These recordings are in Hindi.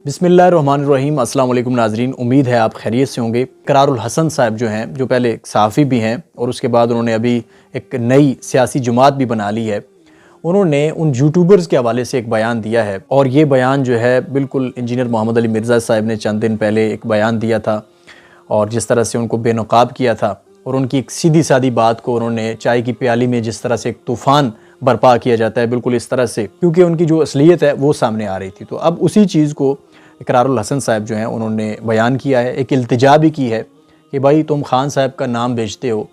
बिस्मिल्लाहिर्रहमानिर्रहीम। अस्सलाम वालेकुम नाज़रीन, उम्मीद है आप खैरियत से होंगे। इकरारुल हसन साहब जो हैं, जो पहले एक सहाफ़ी भी हैं और उसके बाद उन्होंने अभी एक नई सियासी जमात भी बना ली है। उन्होंने उन यूट्यूबर्स के हवाले से एक बयान दिया है और ये बयान जो है बिल्कुल इंजीनियर मोहम्मद अली मिर्ज़ा साहब ने चंद दिन पहले एक बयान दिया था और जिस तरह से उनको बेनकाब किया था और उनकी एक सीधी सादी बात को उन्होंने चाय की प्याली में जिस तरह से एक तूफ़ान बर्पा किया जाता है, बिल्कुल इस तरह से, क्योंकि उनकी जो असलियत है वो सामने आ रही थी। तो अब उसी चीज़ को इकरारुल हसन साहब जो हैं उन्होंने बयान किया है, एक इल्तिजा भी की है कि भाई तुम खान साहब का नाम बेचते हो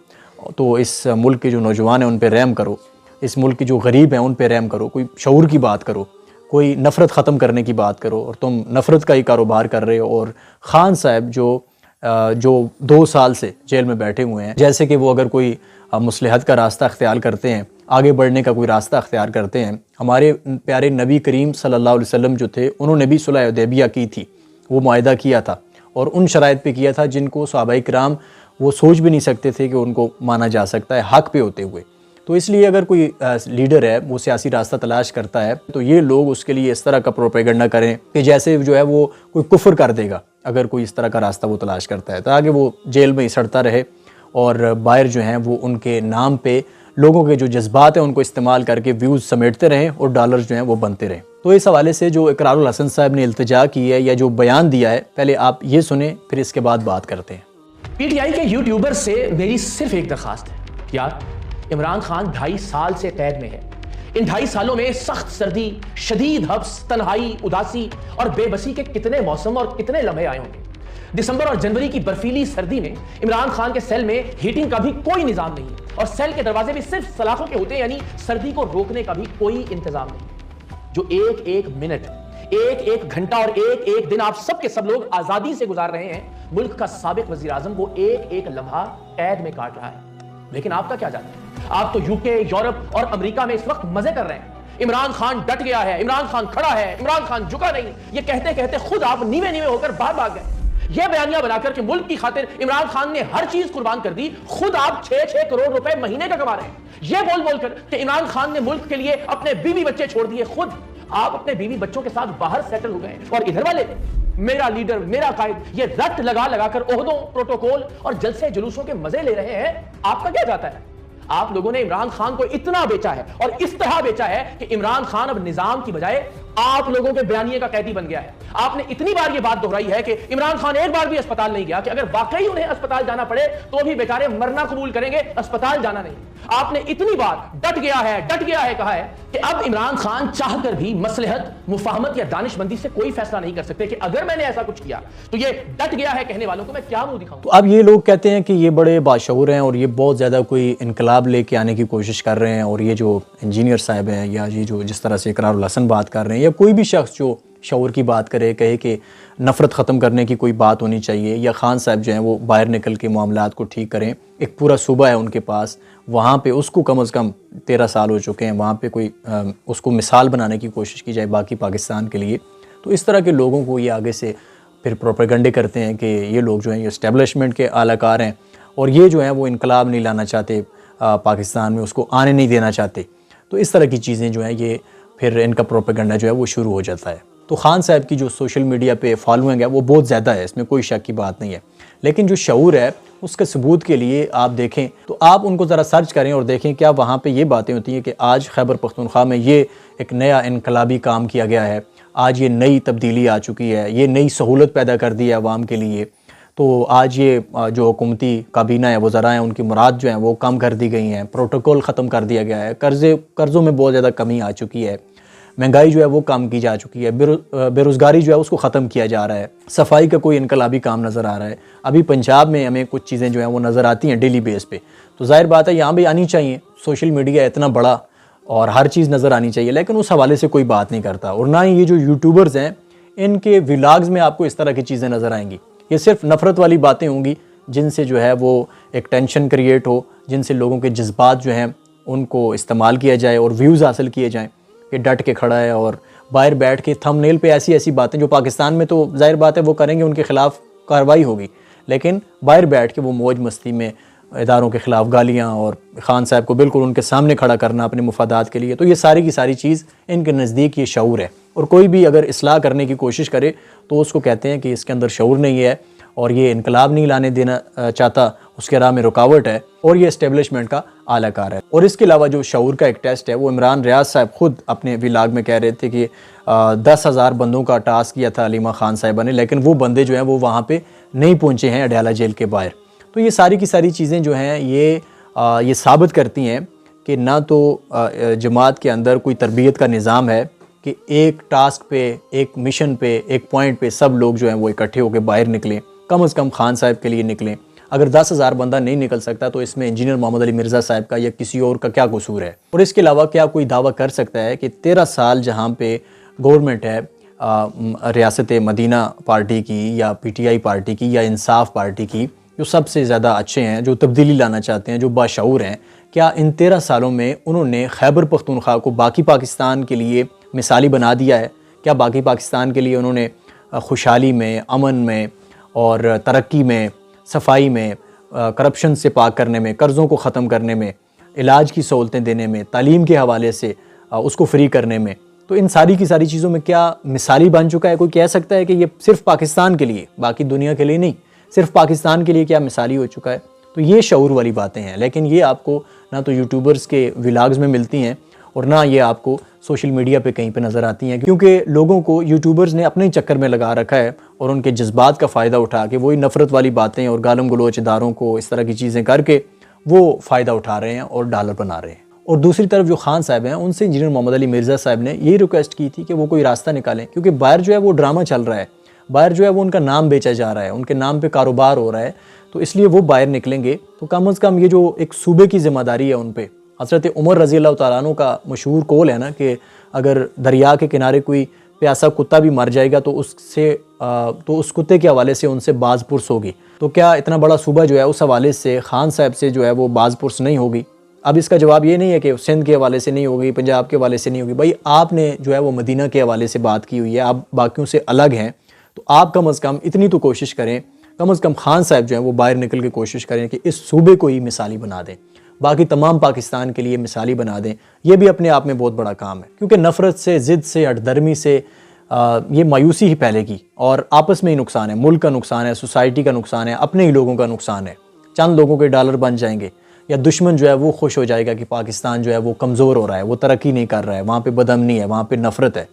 तो इस मुल्क के जो नौजवान हैं उन पर रहम करो, इस मुल्क के जो गरीब हैं उन पर रहम करो, कोई शऊर की बात करो, कोई नफ़रत ख़त्म करने की बात करो। और तुम नफ़रत का ही कारोबार कर रहे हो। और खान साहब जो 2 साल से जेल में बैठे हुए हैं, जैसे कि वो अगर कोई मुसलहत का रास्ता अख्तियार करते हैं, आगे बढ़ने का कोई रास्ता अख्तियार करते हैं, हमारे प्यारे नबी करीम सल्लल्लाहु अलैहि वसल्लम जो थे उन्होंने भी सुलह हुदैबिया की थी, वो मुआहिदा किया था और उन शराइत पे किया था जिनको सहाबाए किराम वो सोच भी नहीं सकते थे कि उनको माना जा सकता है हक़ पे होते हुए। तो इसलिए अगर कोई लीडर है वो सियासी रास्ता तलाश करता है तो ये लोग उसके लिए इस तरह का प्रोपेगेंडा करें कि जैसे जो है वो कोई कुफ्र कर देगा अगर कोई इस तरह का रास्ता वो तलाश करता है, ताकि वो जेल में ही सड़ता रहे और बाहर जो हैं वो उनके नाम पे लोगों के जो जज्बात हैं उनको इस्तेमाल करके व्यूज़ समेटते रहें और डॉलर्स जो हैं वो बनते रहें। तो इस हवाले से जो इकरारुल हसन साहब ने इल्तिजा की है या जो बयान दिया है, पहले आप ये सुने फिर इसके बाद बात करते हैं। पीटीआई के यूट्यूबर से मेरी सिर्फ एक दरखास्त है, यार इमरान खान 2.5 साल से कैद में है। इन 2.5 सालों में सख्त सर्दी, शदीद हब्स, तन्हाई, उदासी और बेबसी के कितने मौसम और कितने लम्हे आए होंगे। दिसंबर और जनवरी की बर्फीली सर्दी में इमरान खान के सेल में हीटिंग का भी कोई निजाम नहीं है और सेल के दरवाजे भी सिर्फ सलाखों के होते हैं, यानी सर्दी को रोकने का भी कोई इंतजाम नहीं। जो एक एक मिनट, एक एक घंटा और एक एक दिन आप सब के सब लोग आजादी से गुजार रहे हैं, मुल्क का साबिक वजीर आजम वो एक एक लम्हा कैद में काट रहा है। लेकिन आपका क्या जाता है? आप तो यूके, यूरोप और अमेरिका में इस वक्त मजे कर रहे हैं। इमरान खान डट गया है, इमरान खान खड़ा है, इमरान खान झुका नहीं, ये कहते कहते खुद आप नीवे नीवे होकर बाहर भाग गए। यह बयानिया बनाकर के मुल्क की खातिर इमरान खान ने हर चीज कुर्बान कर दी, खुद आप 6-6 करोड़ रुपए महीने का कमा रहे हैं। यह बोल बोलकर कि इमरान खान ने मुल्क के लिए अपने बीवी बच्चे छोड़ दिए, खुद आप अपने बीवी बच्चों के साथ बाहर सेटल हो गए। और इधर वाले मेरा लीडर, मेरा कायद, ये रट लगा लगाकर ओहदों, प्रोटोकॉल और जलसे जुलूसों के मजे ले रहे हैं। आपका क्या जाता है? आप लोगों ने इमरान खान को इतना बेचा है और इस तरह बेचा है कि इमरान खान अब निजाम की बजाय आप लोगों के बयानिए का कैदी बन गया है। आपने इतनी बार यह बात दोहराई है कि इमरान खान एक बार भी अस्पताल नहीं गया, कि अगर वाकई उन्हें अस्पताल जाना पड़े तो भी बेचारे मरना कबूल करेंगे, अस्पताल जाना नहीं। आपने इतनी बार डट गया है कहा है कि अब इमरान खान चाहकर भी मसलहत, मुफाहमत या दानिशमंदी से कोई फैसला नहीं कर सकते कि अगर मैंने ऐसा कुछ किया तो ये डट गया है कहने वालों को मैं क्या मुंह दिखाऊं। तो अब ये लोग कहते हैं कि ये बड़े बाशऊर हैं और ये बहुत ज़्यादा कोई इनकलाब लेके आने की कोशिश कर रहे हैं और ये जो इंजीनियर साहब हैं या ये जो जिस तरह से इकरारुल हसन बात कर रहे हैं या कोई भी शख्स जो शऊर की बात करे, कहे कि नफ़रत ख़त्म करने की कोई बात होनी चाहिए या खान साहब जो हैं वो बाहर निकल के मामलात को ठीक करें। एक पूरा सूबा है उनके पास, वहाँ पे उसको कम से कम 13 साल हो चुके हैं, वहाँ पे कोई उसको मिसाल बनाने की कोशिश की जाए बाकी पाकिस्तान के लिए। तो इस तरह के लोगों को ये आगे से फिर प्रोपेगेंडे करते हैं कि ये लोग जो हैं ये इस्टेब्लिशमेंट के आलाकार हैं और ये जो हैं वो इनकलाब नहीं लाना चाहते पाकिस्तान में, उसको आने नहीं देना चाहते। तो इस तरह की चीज़ें जो हैं ये फिर इनका प्रोपेगेंडा जो है वो शुरू हो जाता है। तो खान साहब की जो सोशल मीडिया पे फॉलोइंग है वो बहुत ज़्यादा है, इसमें कोई शक की बात नहीं है। लेकिन जो शऊर है उसके सबूत के लिए आप देखें तो आप उनको ज़रा सर्च करें और देखें क्या वहाँ पे ये बातें होती हैं कि आज खैबर पख्तूनख्वा में ये एक नया इनकलाबी काम किया गया है, आज ये नई तब्दीली आ चुकी है, ये नई सहूलत पैदा कर दी है अवाम के लिए। तो आज ये जो हुकूमती काबीना है, वज़रा हैं, उनकी मुराद जो हैं वो कम कर दी गई हैं, प्रोटोकॉल ख़त्म कर दिया गया है, कर्ज़ों में बहुत ज़्यादा कमी आ चुकी है, महंगाई जो है वो कम की जा चुकी है, बेरोज़गारी जो है उसको ख़त्म किया जा रहा है, सफाई का कोई इनकलाबी काम नज़र आ रहा है। अभी पंजाब में हमें कुछ चीज़ें जो हैं वो नज़र आती हैं डेली बेस पे, तो जाहिर बात है यहाँ भी आनी चाहिए। सोशल मीडिया इतना बड़ा और हर चीज़ नज़र आनी चाहिए, लेकिन उस हवाले से कोई बात नहीं करता। और ना ही ये जो यूट्यूबर्स हैं इनके व्लॉग्स में आपको इस तरह की चीज़ें नज़र आएंगी। ये सिर्फ नफ़रत वाली बातें होंगी जिनसे जो है वो एक टेंशन क्रिएट हो, जिनसे लोगों के जज्बात जो हैं उनको इस्तेमाल किया जाए और व्यूज़ हासिल किए जाएँ कि डट के खड़ा है। और बाहर बैठ के थंबनेल पे ऐसी ऐसी बातें जो पाकिस्तान में तो जाहिर बात है वो करेंगे, उनके ख़िलाफ़ कार्रवाई होगी, लेकिन बाहर बैठ के वो मौज मस्ती में इदारों के ख़िलाफ़ गालियाँ और खान साहब को बिल्कुल उनके सामने खड़ा करना अपने मुफादात के लिए, तो ये सारी की सारी चीज़ इनके नज़दीक ये शऊर है और कोई भी अगर इस्लाह करने की कोशिश करे तो उसको कहते हैं कि इसके अंदर शऊर नहीं है और ये इनकलाब नहीं लाने देना चाहता, उसके राह में रुकावट है और ये इस्टेब्लिशमेंट का आलाकार है। और इसके अलावा जो शऊर का एक टेस्ट है वो इमरान रियाज साहब खुद अपने व्लॉग में कह रहे थे कि 10,000 बंदों का टास्क किया था हलीमा खान साहिबा ने, लेकिन वो बंदे जो हैं वो वहाँ पे नहीं पहुँचे हैं अडयाला जेल के बाहर। तो ये सारी की सारी चीज़ें जो हैं ये साबित करती हैं कि ना तो जमात के अंदर कोई तरबियत का निज़ाम है कि एक टास्क पे, एक मिशन पे, एक पॉइंट पे सब लोग जो हैं वो इकट्ठे होकर बाहर निकलें, कम से कम खान साहब के लिए निकलें। अगर 10,000 बंदा नहीं निकल सकता तो इसमें इंजीनियर मोहम्मद अली मिर्ज़ा साहब का या किसी और का क्या कसूर है? और इसके अलावा क्या कोई दावा कर सकता है कि 13 साल जहाँ पे गवर्नमेंट है रियासत मदीना पार्टी की या PTI पार्टी की या इंसाफ पार्टी की, जो सबसे ज़्यादा अच्छे हैं, जो तब्दीली लाना चाहते हैं, जो बाशऊर हैं, क्या इन 13 सालों में उन्होंने खैबर पख्तूनख्वा को बाकी पाकिस्तान के लिए मिसाली बना दिया है? क्या बाकी पाकिस्तान के लिए उन्होंने खुशहाली में, अमन में और तरक्की में, सफाई में, करप्शन से पाक करने में, कर्ज़ों को ख़त्म करने में, इलाज की सहूलतें देने में, तालीम के हवाले से उसको फ्री करने में, तो इन सारी की सारी चीज़ों में क्या मिसाली बन चुका है? कोई कह सकता है कि ये सिर्फ़ पाकिस्तान के लिए, बाकी दुनिया के लिए नहीं, सिर्फ पाकिस्तान के लिए क्या मिसाली हो चुका है? तो ये शऊर वाली बातें हैं, लेकिन ये आपको ना तो यूट्यूबर्स के व्लॉग्स में मिलती हैं और ना ये आपको सोशल मीडिया पे कहीं पे नज़र आती हैं, क्योंकि लोगों को यूट्यूबर्स ने अपने ही चक्कर में लगा रखा है और उनके जज्बात का फ़ायदा उठा के वही नफ़रत वाली बातें और गालम गलोच इदारों को इस तरह की चीज़ें करके वो फ़ायदा उठा रहे हैं और डॉलर बना रहे हैं। और दूसरी तरफ जो खान साहब हैं, उनसे इंजीनियर मोहम्मद अली मिर्ज़ा साहब ने यही रिक्वेस्ट की थी कि वो कोई रास्ता निकालें, क्योंकि बाहर जो है वो ड्रामा चल रहा है, बाहर जो है वो उनका नाम बेचा जा रहा है, उनके नाम पे कारोबार हो रहा है, तो इसलिए वो बाहर निकलेंगे तो कम से कम ये जो एक सूबे की ज़िम्मेदारी है उन पे। हज़रत उमर रज़ी अल्लाह तआला अन्हु का मशहूर कौल है ना कि अगर दरिया के किनारे कोई प्यासा कुत्ता भी मर जाएगा तो उस कुत्ते के हवाले से उनसे बाज़पुरस होगी। तो क्या इतना बड़ा सूबा जो है उस हवाले से खान साहब से जो है वो बाज़पुरस नहीं होगी? अब इसका जवाब ये नहीं है कि सिंध के हवाले से नहीं होगी, पंजाब के हवाले से नहीं होगी। भाई आपने जो है वो मदीना के हवाले से बात की हुई है, आप बाकियों से अलग हैं, तो आप कम अज़ कम इतनी तो कोशिश करें, कम अज़ कम खान साहब जो हैं वो बाहर निकल के कोशिश करें कि इस सूबे को ही मिसाली बना दें, बाकी तमाम पाकिस्तान के लिए मिसाली बना दें। ये भी अपने आप में बहुत बड़ा काम है, क्योंकि नफ़रत से, ज़िद से, हटदर्मी से ये मायूसी ही फैलेगी और आपस में ही नुकसान है, मुल्क का नुकसान है, सोसाइटी का नुकसान है, अपने ही लोगों का नुकसान है। चंद लोगों के डॉलर बन जाएंगे या दुश्मन जो है वो खुश हो जाएगा कि पाकिस्तान जो है वो कमज़ोर हो रहा है, वो तरक्की नहीं कर रहा है, वहाँ पे बदअमनी है, वहाँ पे नफ़रत है।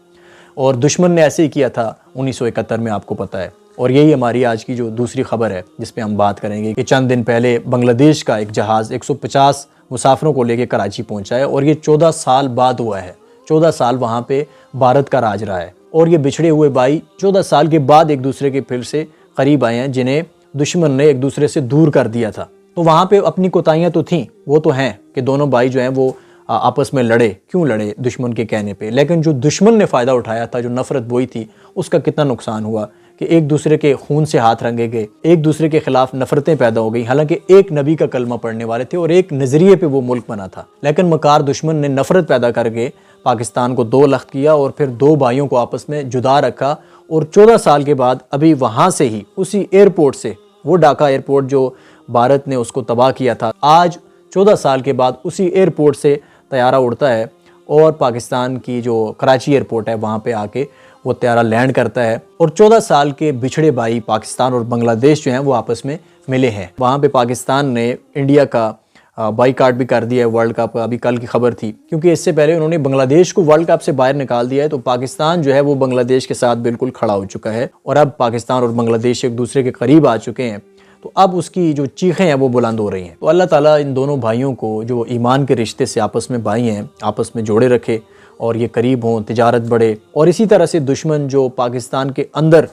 और दुश्मन ने ऐसे ही किया था 1971 में, आपको पता है। और यही हमारी आज की जो दूसरी खबर है जिस पे हम बात करेंगे कि चंद दिन पहले बांग्लादेश का एक जहाज़ 150 मुसाफिरों को लेकर कराची पहुंचा है और ये 14 साल बाद हुआ है। 14 साल वहाँ पे भारत का राज रहा है और ये बिछड़े हुए भाई 14 साल के बाद एक दूसरे के फिर से करीब आए हैं, जिन्हें दुश्मन ने एक दूसरे से दूर कर दिया था। तो वहाँ पे अपनी कोताहियाँ तो थीं, वो तो हैं कि दोनों भाई जो हैं वो आपस में लड़े। क्यों लड़े? दुश्मन के कहने पे। लेकिन जो दुश्मन ने फ़ायदा उठाया था, जो नफ़रत बोई थी, उसका कितना नुकसान हुआ कि एक दूसरे के खून से हाथ रंगे गए, एक दूसरे के खिलाफ नफ़रतें पैदा हो गई। हालांकि एक नबी का कलमा पढ़ने वाले थे और एक नज़रिए पे वो मुल्क बना था, लेकिन मकार दुश्मन ने नफ़रत पैदा करके पाकिस्तान को दो लख्त किया और फिर दो भाइयों को आपस में जुदा रखा। और 14 साल के बाद अभी वहाँ से ही, उसी एयरपोर्ट से, वो ढाका एयरपोर्ट जो भारत ने उसको तबाह किया था, आज 14 साल के बाद उसी एयरपोर्ट से तैयारा उड़ता है और पाकिस्तान की जो कराची एयरपोर्ट है वहाँ पे आके वो तैयारा लैंड करता है। और 14 साल के बिछड़े भाई पाकिस्तान और बांग्लादेश जो हैं वो आपस में मिले हैं। वहाँ पे पाकिस्तान ने इंडिया का बाईकाट भी कर दिया है वर्ल्ड कप। अभी कल की खबर थी, क्योंकि इससे पहले उन्होंने बांग्लादेश को वर्ल्ड कप से बाहर निकाल दिया है। तो पाकिस्तान जो है वो बांग्लादेश के साथ बिल्कुल खड़ा हो चुका है और अब पाकिस्तान और बांग्लादेश एक दूसरे के करीब आ चुके हैं। तो अब उसकी जो चीखें हैं वो बुलंद हो रही हैं। तो अल्लाह ताला इन दोनों भाइयों को जो ईमान के रिश्ते से आपस में भाई हैं, आपस में जोड़े रखे और ये करीब हों, तिजारत बढ़े। और इसी तरह से दुश्मन जो पाकिस्तान के अंदर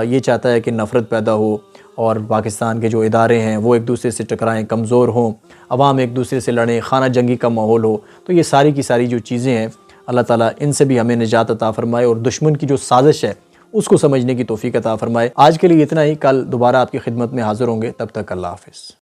ये चाहता है कि नफ़रत पैदा हो और पाकिस्तान के जो इदारे हैं वो एक दूसरे से टकराएं, कमज़ोर हों, अवाम एक दूसरे से लड़ें, खाना जंगी का माहौल हो, तो ये सारी की सारी जो चीज़ें हैं, अल्लाह ताला इनसे भी हमें निजात अता फ़रमाए और दुश्मन की जो साजिश है उसको समझने की तौफीक अता फ़रमाए। आज के लिए इतना ही, कल दोबारा आपकी खिदमत में हाज़िर होंगे, तब तक अल्लाह हाफ़िज़।